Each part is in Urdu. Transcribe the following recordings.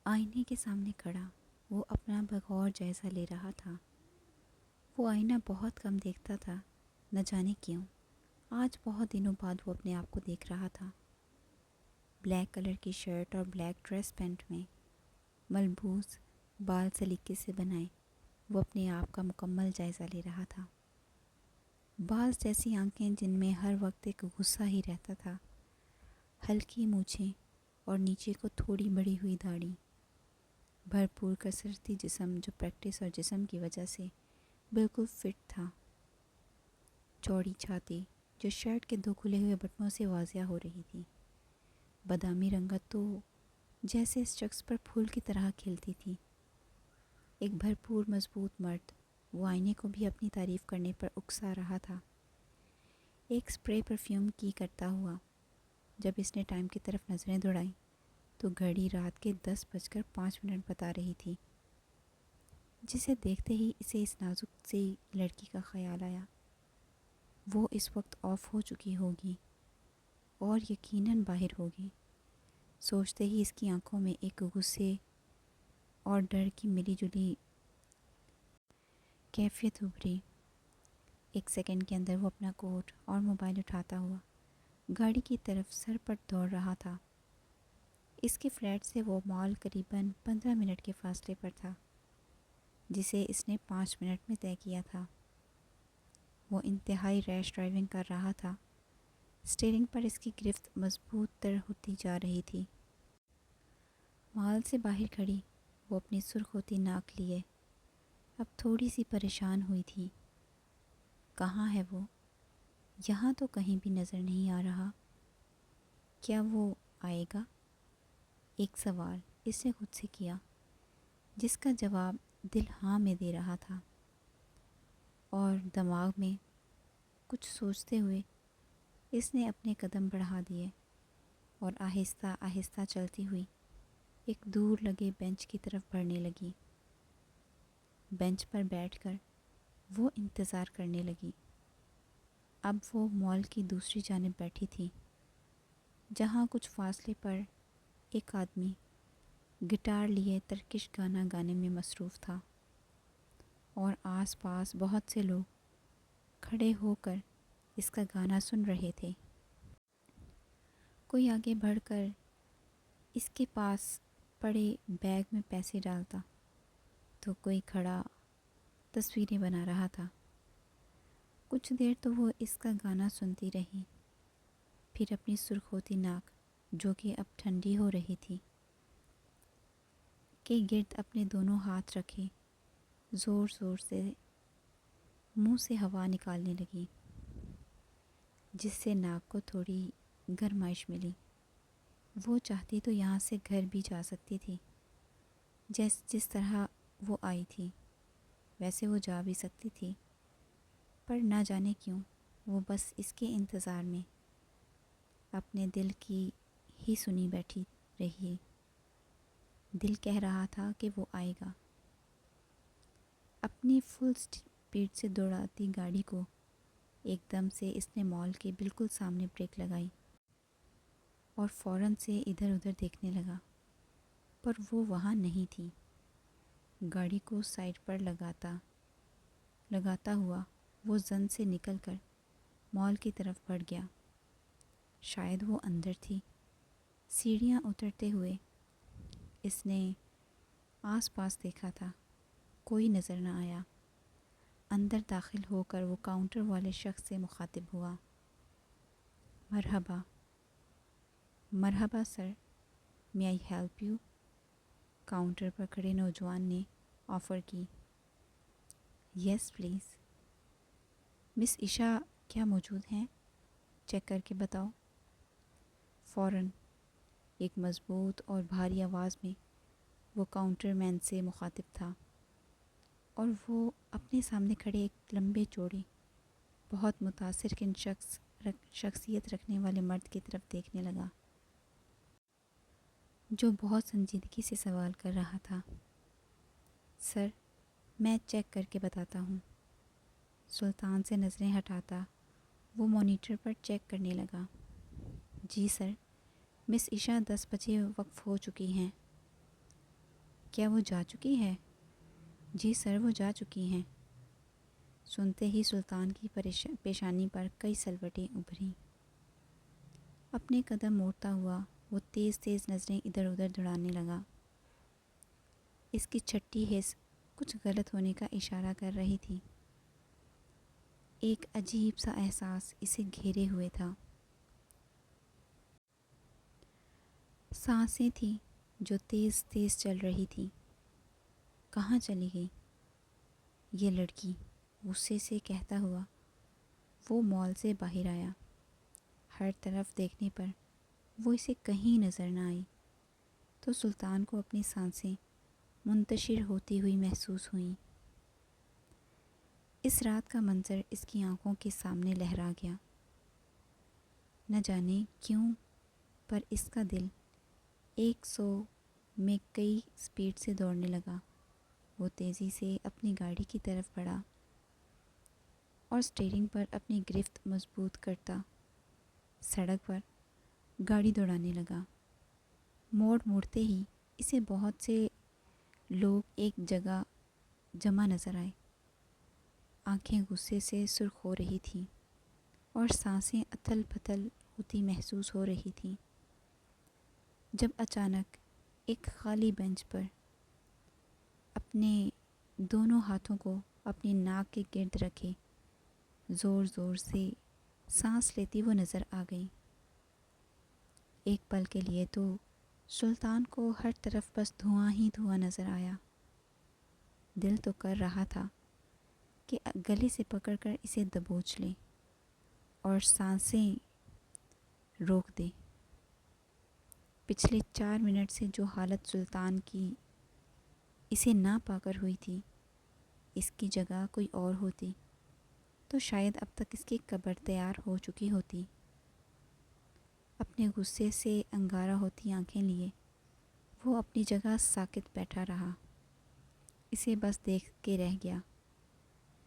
آئینے کے سامنے کھڑا وہ اپنا بغور جائزہ لے رہا تھا۔ وہ آئینہ بہت کم دیکھتا تھا، نہ جانے کیوں۔ آج بہت دنوں بعد وہ اپنے آپ کو دیکھ رہا تھا۔ بلیک کلر کی شرٹ اور بلیک ڈریس پینٹ میں، ملبوس بال سلیقے سے بنائے، وہ اپنے آپ کا مکمل جائزہ لے رہا تھا۔ باز جیسی آنکھیں جن میں ہر وقت ایک غصہ ہی رہتا تھا، ہلکی مونچھیں اور نیچے کو تھوڑی بڑھی ہوئی داڑھی، بھرپور کسرتی جسم جو پریکٹس اور جسم کی وجہ سے بالکل فٹ تھا، چوڑی چھاتی جو شرٹ کے دو کھلے ہوئے بٹنوں سے واضح ہو رہی تھی، بادامی رنگت تو جیسے اس شخص پر پھول کی طرح کھلتی تھی۔ ایک بھرپور مضبوط مرد وہ آئینے کو بھی اپنی تعریف کرنے پر اکسا رہا تھا، ایک سپرے پرفیوم کی کرتا ہوا۔ جب اس نے ٹائم کی طرف نظریں دوڑائیں تو گھڑی رات کے 10:05 بتا رہی تھی۔ جسے دیکھتے ہی اسے اس نازک سی لڑکی کا خیال آیا۔ وہ اس وقت آف ہو چکی ہوگی اور یقیناً باہر ہوگی۔ سوچتے ہی اس کی آنکھوں میں ایک غصے اور ڈر کی ملی جلی کیفیت ابھری۔ ایک سیکنڈ کے اندر وہ اپنا کوٹ اور موبائل اٹھاتا ہوا گاڑی کی طرف سرپٹ دوڑ رہا تھا۔ اس کے فلیٹ سے وہ مال قریباً 15 منٹ کے فاصلے پر تھا، جسے اس نے 5 منٹ میں طے کیا تھا۔ وہ انتہائی ریش ڈرائیونگ کر رہا تھا۔ اسٹیئرنگ پر اس کی گرفت مضبوط تر ہوتی جا رہی تھی۔ مال سے باہر کھڑی وہ اپنی سرخ ہوتی ناک لیے اب تھوڑی سی پریشان ہوئی تھی۔ کہاں ہے وہ؟ یہاں تو کہیں بھی نظر نہیں آ رہا۔ کیا وہ آئے گا؟ ایک سوال اس نے خود سے کیا، جس کا جواب دل ہاں میں دے رہا تھا، اور دماغ میں کچھ سوچتے ہوئے اس نے اپنے قدم بڑھا دیے اور آہستہ آہستہ چلتی ہوئی ایک دور لگے بینچ کی طرف بڑھنے لگی۔ بینچ پر بیٹھ کر وہ انتظار کرنے لگی۔ اب وہ مال کی دوسری جانب بیٹھی تھی، جہاں کچھ فاصلے پر ایک آدمی گٹار لیے ترکش گانا گانے میں مصروف تھا، اور آس پاس بہت سے لوگ کھڑے ہو کر اس کا گانا سن رہے تھے۔ کوئی آگے بڑھ کر اس کے پاس پڑے بیگ میں پیسے ڈالتا تو کوئی کھڑا تصویریں بنا رہا تھا۔ کچھ دیر تو وہ اس کا گانا سنتی رہی، پھر اپنی سرخ ہوتی ناک جو کہ اب ٹھنڈی ہو رہی تھی کے گرد اپنے دونوں ہاتھ رکھے زور زور سے منہ سے ہوا نکالنے لگی، جس سے ناک کو تھوڑی گرمائش ملی۔ وہ چاہتی تو یہاں سے گھر بھی جا سکتی تھی، جس طرح وہ آئی تھی ویسے وہ جا بھی سکتی تھی، پر نہ جانے کیوں وہ بس اس کے انتظار میں اپنے دل کی ہی سنی بیٹھی رہی۔ دل کہہ رہا تھا کہ وہ آئے گا۔ اپنی فل سپیڈ سے دوڑاتی گاڑی کو ایک دم سے اس نے مال کے بالکل سامنے بریک لگائی اور فوراً سے ادھر ادھر دیکھنے لگا، پر وہ وہاں نہیں تھی۔ گاڑی کو سائڈ پر لگاتا ہوا وہ زن سے نکل کر مال کی طرف بڑھ گیا۔ شاید وہ اندر تھی۔ سیڑھیاں اترتے ہوئے اس نے آس پاس دیکھا تھا، کوئی نظر نہ آیا۔ اندر داخل ہو کر وہ کاؤنٹر والے شخص سے مخاطب ہوا۔ مرحبا۔ مرحبا sir, may I help you؟ Counter پر کھڑے نوجوان نے آفر کی۔ یس پلیز۔ مس عشا کیا موجود ہیں؟ چیک کر کے بتاؤ۔ فوراً ایک مضبوط اور بھاری آواز میں وہ کاؤنٹر مین سے مخاطب تھا، اور وہ اپنے سامنے کھڑے ایک لمبے چوڑے بہت متاثر کن شخصیت رکھنے والے مرد کی طرف دیکھنے لگا، جو بہت سنجیدگی سے سوال کر رہا تھا۔ سر، میں چیک کر کے بتاتا ہوں۔ سلطان سے نظریں ہٹاتا وہ مانیٹر پر چیک کرنے لگا۔ جی سر، مس عشا 10 بجے وقف ہو چکی ہیں۔ کیا وہ جا چکی ہے؟ جی سر، وہ جا چکی ہیں۔ سنتے ہی سلطان کی پیشانی پر کئی سلوٹیں ابھریں۔ اپنے قدم موڑتا ہوا وہ تیز تیز نظریں ادھر ادھر دوڑانے لگا۔ اس کی چھٹی حس کچھ غلط ہونے کا اشارہ کر رہی تھی۔ ایک عجیب سا احساس اسے گھیرے ہوئے تھا۔ سانسیں تھیں جو تیز تیز چل رہی تھیں۔ کہاں چلی گئی یہ لڑکی؟ غصے سے کہتا ہوا وہ مال سے باہر آیا۔ ہر طرف دیکھنے پر وہ اسے کہیں نظر نہ آئی تو سلطان کو اپنی سانسیں منتشر ہوتی ہوئی محسوس ہوئیں۔ اس رات کا منظر اس کی آنکھوں کے سامنے لہرا گیا۔ نہ جانے کیوں پر اس کا دل 100 میں کئی سپیڈ سے دوڑنے لگا۔ وہ تیزی سے اپنی گاڑی کی طرف بڑھا اور سٹیئرنگ پر اپنی گرفت مضبوط کرتا سڑک پر گاڑی دوڑانے لگا۔ موڑتے ہی اسے بہت سے لوگ ایک جگہ جمع نظر آئے۔ آنکھیں غصے سے سرخ ہو رہی تھیں اور سانسیں اتھل پتھل ہوتی محسوس ہو رہی تھیں، جب اچانک ایک خالی بینچ پر اپنے دونوں ہاتھوں کو اپنی ناک کے گرد رکھے زور زور سے سانس لیتی وہ نظر آ گئی۔ ایک پل کے لیے تو سلطان کو ہر طرف بس دھواں ہی دھواں نظر آیا۔ دل تو کر رہا تھا کہ گلے سے پکڑ کر اسے دبوچ لے اور سانسیں روک دے۔ پچھلے 4 منٹ سے جو حالت سلطان کی اسے نہ پا کر ہوئی تھی، اس کی جگہ کوئی اور ہوتی تو شاید اب تک اس کی قبر تیار ہو چکی ہوتی۔ اپنے غصے سے انگارہ ہوتی آنکھیں لیے وہ اپنی جگہ ساکت بیٹھا رہا۔ اسے بس دیکھ کے رہ گیا۔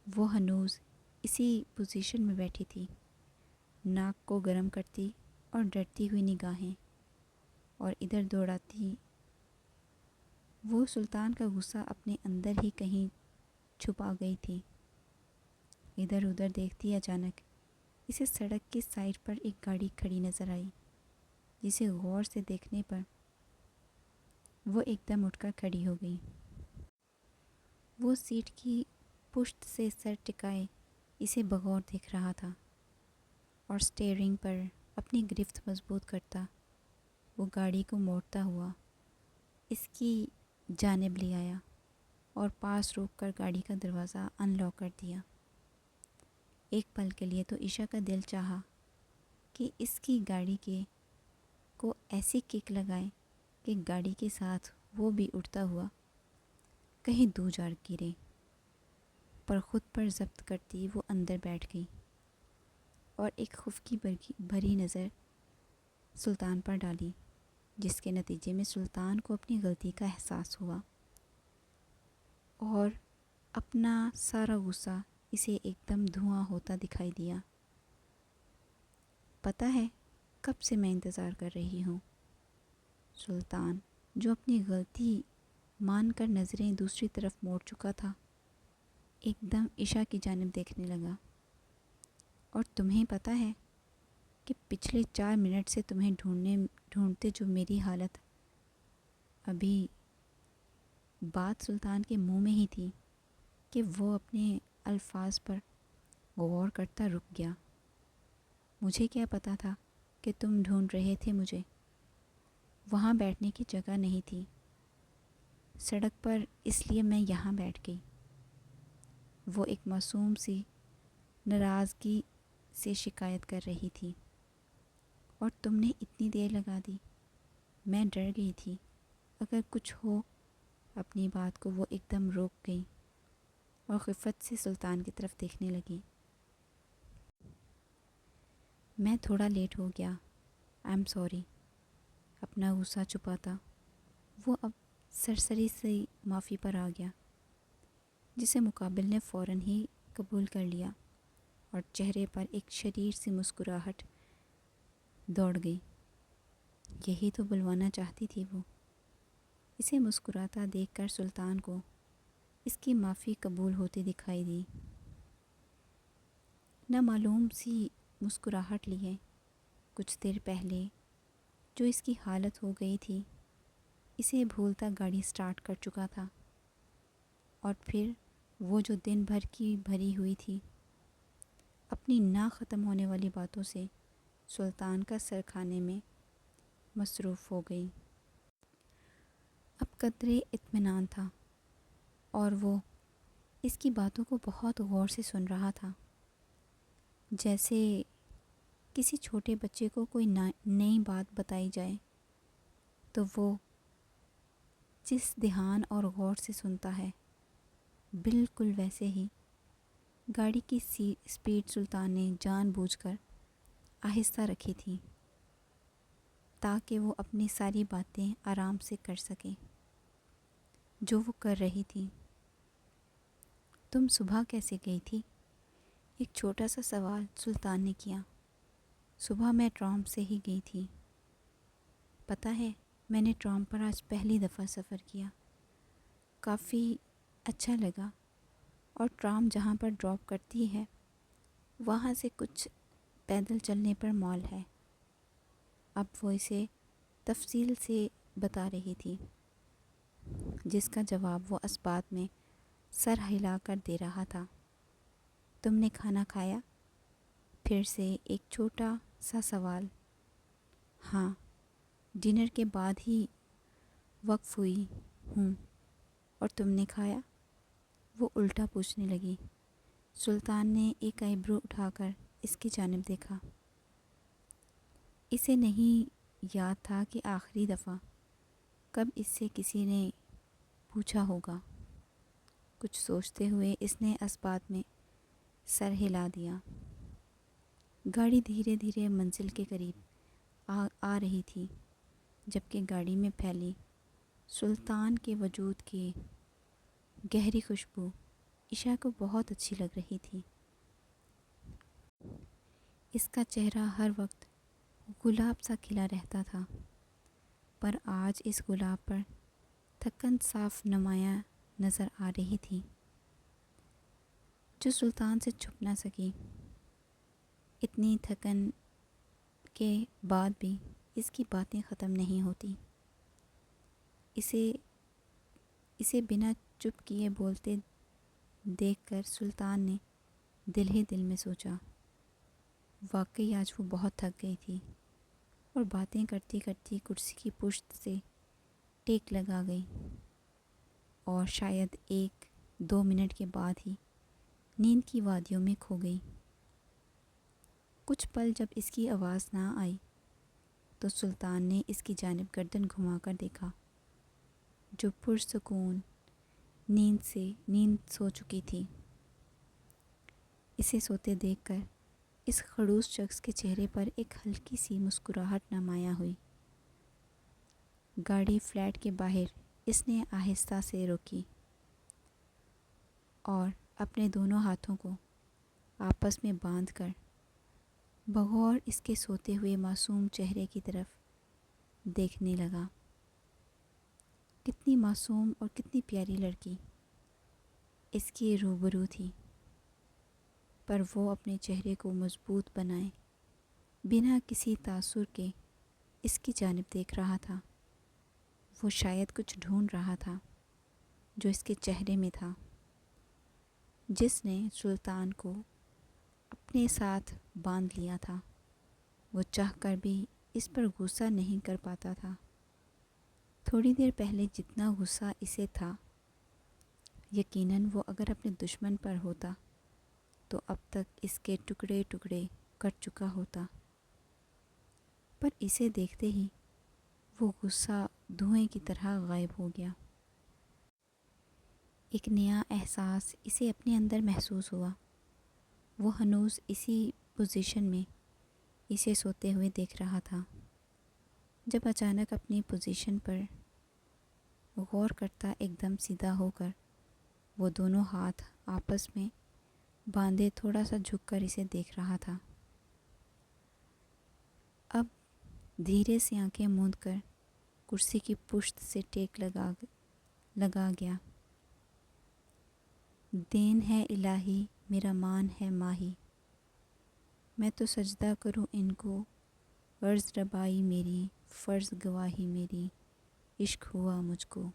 وہ ہنوز اسی پوزیشن میں بیٹھی تھی، ناک کو گرم کرتی اور ڈرتی ہوئی نگاہیں اور ادھر دوڑاتی۔ وہ سلطان کا غصہ اپنے اندر ہی کہیں چھپا گئی تھی۔ ادھر ادھر دیکھتی اچانک اسے سڑک کی سائڈ پر ایک گاڑی کھڑی نظر آئی، جسے غور سے دیکھنے پر وہ ایک دم اٹھ کر کھڑی ہو گئی۔ وہ سیٹ کی پشت سے سر ٹکائے اسے بغور دیکھ رہا تھا اور سٹیئرنگ پر اپنی گرفت مضبوط کرتا وہ گاڑی کو موڑتا ہوا اس کی جانب لے آیا اور پاس روک کر گاڑی کا دروازہ ان لاک کر دیا۔ ایک پل کے لیے تو عشا کا دل چاہا کہ اس کی گاڑی کو ایسی کک لگائے کہ گاڑی کے ساتھ وہ بھی اڑتا ہوا کہیں دور جا گرے، پر خود پر ضبط کرتی وہ اندر بیٹھ گئی اور ایک خفکی بھری نظر سلطان پر ڈالی، جس کے نتیجے میں سلطان کو اپنی غلطی کا احساس ہوا اور اپنا سارا غصہ اسے ایک دم دھواں ہوتا دکھائی دیا۔ پتہ ہے کب سے میں انتظار کر رہی ہوں؟ سلطان، جو اپنی غلطی مان کر نظریں دوسری طرف موڑ چکا تھا، ایک دم عشا کی جانب دیکھنے لگا۔ اور تمہیں پتہ ہے کہ پچھلے 4 منٹ سے تمہیں ڈھونڈتے جو میری حالت، ابھی بات سلطان کے منہ میں ہی تھی کہ وہ اپنے الفاظ پر غور کرتا رک گیا۔ مجھے کیا پتا تھا کہ تم ڈھونڈ رہے تھے مجھے؟ وہاں بیٹھنے کی جگہ نہیں تھی سڑک پر، اس لیے میں یہاں بیٹھ گئی۔ وہ ایک معصوم سی ناراضگی سے شکایت کر رہی تھی۔ اور تم نے اتنی دیر لگا دی، میں ڈر گئی تھی اگر کچھ ہو۔ اپنی بات کو وہ ایک دم روک گئی اور خفت سے سلطان کی طرف دیکھنے لگی۔ میں تھوڑا لیٹ ہو گیا، آئی ایم سوری۔ اپنا غصہ چھپاتا وہ اب سرسری سے معافی پر آ گیا، جسے مقابل نے فوراً ہی قبول کر لیا اور چہرے پر ایک شریر سی مسکراہٹ دوڑ گئی۔ یہی تو بلوانا چاہتی تھی وہ، اسے مسکراتا دیکھ کر سلطان کو اس کی معافی قبول ہوتی دکھائی دی۔ نہ معلوم سی مسکراہٹ لیے کچھ دیر پہلے جو اس کی حالت ہو گئی تھی اسے بھولتا گاڑی سٹارٹ کر چکا تھا، اور پھر وہ جو دن بھر کی بھری ہوئی تھی اپنی نہ ختم ہونے والی باتوں سے سلطان کا سر کھانے میں مصروف ہو گئی۔ اب قدرے اطمینان تھا اور وہ اس کی باتوں کو بہت غور سے سن رہا تھا، جیسے کسی چھوٹے بچے کو کوئی نئی بات بتائی جائے تو وہ جس دھیان اور غور سے سنتا ہے بالکل ویسے ہی گاڑی کی سپیڈ سلطان نے جان بوجھ کر آہستہ رکھی تھی تاکہ وہ اپنی ساری باتیں آرام سے کر سکے جو وہ کر رہی تھی۔ تم صبح کیسے گئی تھی؟ ایک چھوٹا سا سوال سلطان نے کیا۔ صبح میں ٹرام سے ہی گئی تھی۔ پتہ ہے میں نے ٹرام پر آج پہلی دفعہ سفر کیا، کافی اچھا لگا، اور ٹرام جہاں پر ڈراپ کرتی ہے وہاں سے کچھ پیدل چلنے پر مال ہے۔ اب وہ اسے تفصیل سے بتا رہی تھی، جس کا جواب وہ اسبات میں سر ہلا کر دے رہا تھا۔ تم نے کھانا کھایا؟ پھر سے ایک چھوٹا سا سوال۔ ہاں، ڈنر کے بعد ہی وقف ہوئی ہوں۔ اور تم نے کھایا؟ وہ الٹا پوچھنے لگی۔ سلطان نے ایک آئیبرو اٹھا کر اس کی جانب دیکھا۔ اسے نہیں یاد تھا کہ آخری دفعہ کب اس سے کسی نے پوچھا ہوگا۔ کچھ سوچتے ہوئے اس نے اسبات میں سر ہلا دیا۔ گاڑی دھیرے دھیرے منزل کے قریب آ رہی تھی، جبکہ گاڑی میں پھیلی سلطان کے وجود کی گہری خوشبو عشا کو بہت اچھی لگ رہی تھی۔ اس کا چہرہ ہر وقت گلاب سا کھلا رہتا تھا، پر آج اس گلاب پر تھکن صاف نمایاں نظر آ رہی تھی، جو سلطان سے چھپ نہ سکی۔ اتنی تھکن کے بعد بھی اس کی باتیں ختم نہیں ہوتی۔ اسے بنا چپ کیے بولتے دیکھ کر سلطان نے دل ہی دل میں سوچا، واقعی آج وہ بہت تھک گئی تھی اور باتیں کرتی کرتی کرسی کی پشت سے ٹیک لگا گئی، اور شاید 1-2 منٹ کے بعد ہی نیند کی وادیوں میں کھو گئی۔ کچھ پل جب اس کی آواز نہ آئی تو سلطان نے اس کی جانب گردن گھما کر دیکھا، جو پرسکون نیند سو چکی تھی۔ اسے سوتے دیکھ کر اس خڑوس شخص کے چہرے پر ایک ہلکی سی مسکراہٹ نمایاں ہوئی۔ گاڑی فلیٹ کے باہر اس نے آہستہ سے روکی اور اپنے دونوں ہاتھوں کو آپس میں باندھ کر بغور اس کے سوتے ہوئے معصوم چہرے کی طرف دیکھنے لگا۔ کتنی معصوم اور کتنی پیاری لڑکی اس کی روبرو تھی، پر وہ اپنے چہرے کو مضبوط بنائے بنا کسی تاثر کے اس کی جانب دیکھ رہا تھا۔ وہ شاید کچھ ڈھونڈ رہا تھا جو اس کے چہرے میں تھا، جس نے سلطان کو اپنے ساتھ باندھ لیا تھا۔ وہ چاہ کر بھی اس پر غصہ نہیں کر پاتا تھا۔ تھوڑی دیر پہلے جتنا غصہ اسے تھا، یقیناً وہ اگر اپنے دشمن پر ہوتا تو اب تک اس کے ٹکڑے ٹکڑے کر چکا ہوتا، پر اسے دیکھتے ہی وہ غصہ دھوئیں کی طرح غائب ہو گیا۔ ایک نیا احساس اسے اپنے اندر محسوس ہوا۔ وہ ہنوز اسی پوزیشن میں اسے سوتے ہوئے دیکھ رہا تھا، جب اچانک اپنی پوزیشن پر غور کرتا ایک دم سیدھا ہو کر وہ دونوں ہاتھ آپس میں باندھے تھوڑا سا جھک کر اسے دیکھ رہا تھا۔ اب دھیرے سے آنکھیں موند کر کرسی کی پشت سے ٹیک لگا گیا۔ دین ہے الہی میرا مان ہے ماہی، میں تو سجدہ کروں ان کو، عرض ربائی میری فرض گواہی میری، عشق ہوا مجھ کو۔